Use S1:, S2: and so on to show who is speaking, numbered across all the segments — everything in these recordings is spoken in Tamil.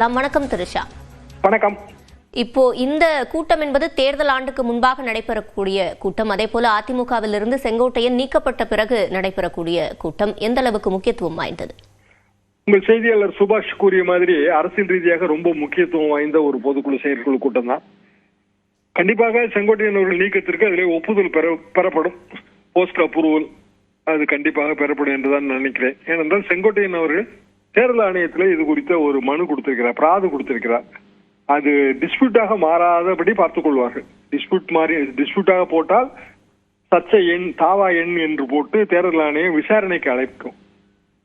S1: வணக்கம் திருஷா.
S2: வணக்கம்.
S1: இப்போ இந்த கூட்டம் என்பது தேர்தல் ஆண்டுக்கு முன்பாக நடைபெறக்கூடிய கூட்டம். அதே போல அதிமுகவிலிருந்து செங்கோட்டையன் நீக்கப்பட்ட பிறகு நடைபெறக்கூடிய கூட்டம் எந்த அளவுக்கு முக்கியத்துவம் வாய்ந்தது?
S2: உங்கள் செய்தியாளர் சுபாஷ் கூறிய மாதிரி அரசியல் ரீதியாக ரொம்ப முக்கியத்துவம் வாய்ந்த ஒரு பொதுக்குழு செயற்குழு கூட்டம் தான். கண்டிப்பாக செங்கோட்டையன் அவர்கள் நீக்கத்திற்கு அதிலே ஒப்புதல் பெறப்படும். போஸ்ட் அப்ரூவல் அது கண்டிப்பாக பெறப்படும் என்றுதான் நினைக்கிறேன். ஏனென்றால் செங்கோட்டையன் அவர்கள் தேர்தல் ஆணையத்தில் இது குறித்த ஒரு மனு கொடுத்திருக்கிறார், பிராது கொடுத்திருக்கிறார். அது டிஸ்பியூட்டாக மாறாதபடி பார்த்துக் கொள்வார்கள். டிஸ்பியூட்டாக போட்டால் சர்ச்சை எண், தாவா எண் என்று போட்டு தேர்தல் ஆணையம் விசாரணைக்கு அழைக்கும்.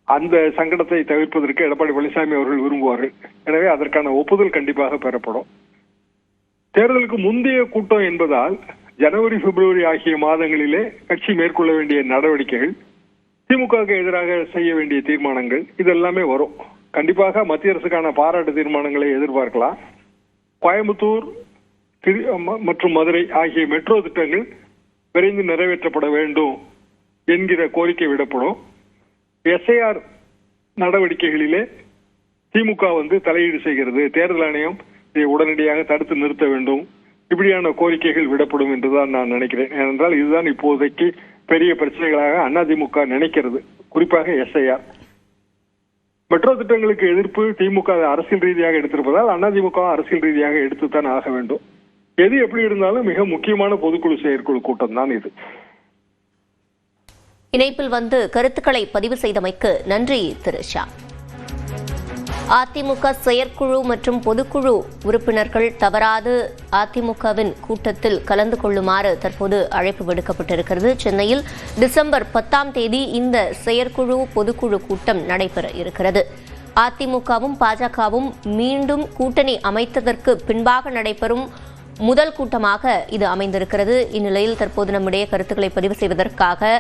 S2: அந்த சங்கடத்தை தவிர்ப்பதற்கு எடப்பாடி பழனிசாமி அவர்கள் விரும்புவார்கள். எனவே அதற்கான ஒப்புதல் கண்டிப்பாக பெறப்படும். தேர்தலுக்கு முந்தைய கூட்டம் என்பதால் ஜனவரி, பிப்ரவரி ஆகிய மாதங்களிலே கட்சி மேற்கொள்ள வேண்டிய நடவடிக்கைகள், திமுகவுக்கு எதிராக செய்ய வேண்டிய தீர்மானங்கள் இதெல்லாமே வரும். கண்டிப்பாக மத்திய அரசுக்கான பாராட்டு தீர்மானங்களை எதிர்பார்க்கலாம். கோயம்புத்தூர் மற்றும் மதுரை ஆகிய மெட்ரோ திட்டங்கள் விரைந்து நிறைவேற்றப்பட வேண்டும் என்கிற கோரிக்கை விடப்படும். எஸ்ஐஆர் நடவடிக்கைகளிலே திமுக தலையீடு செய்கிறது, தேர்தல் ஆணையம் இதை உடனடியாக தடுத்து நிறுத்த வேண்டும், இப்படியான கோரிக்கைகள் விடப்படும் என்றுதான் நான் நினைக்கிறேன். ஏனென்றால் இதுதான் இப்போதைக்கு பெரிய பிரச்சனைகளாக அதிமுக நினைக்கிறது, குறிப்பாக எஸ்ஐஆர். மெட்ரோ திட்டங்களுக்கு எதிர்ப்பு திமுக அரசியல் ரீதியாக எடுத்திருப்பதால் அதிமுக அரசியல் ரீதியாக எடுத்துத்தான் ஆக வேண்டும். எது எப்படி இருந்தாலும் மிக முக்கியமான பொதுக்குழு செயற்குழு கூட்டம் தான் இது.
S1: இணைப்பில் கருத்துக்களை பதிவு செய்தமைக்கு நன்றி திருஷா. அதிமுக செயற்குழு மற்றும் பொதுக்குழு உறுப்பினர்கள் தவறாது அதிமுகவின் கூட்டத்தில் கலந்து கொள்ளுமாறு தற்போது அழைப்பு விடுக்கப்பட்டிருக்கிறது. சென்னையில் டிசம்பர் 10 இந்த செயற்குழு பொதுக்குழு கூட்டம் நடைபெற இருக்கிறது. அதிமுகவும் பாஜகவும் மீண்டும் கூட்டணி அமைத்ததற்கு பின்பாக நடைபெறும் முதல் கூட்டமாக இது அமைந்திருக்கிறது. இந்நிலையில் தற்போது நம்முடைய கருத்துக்களை பதிவு செய்வதற்காக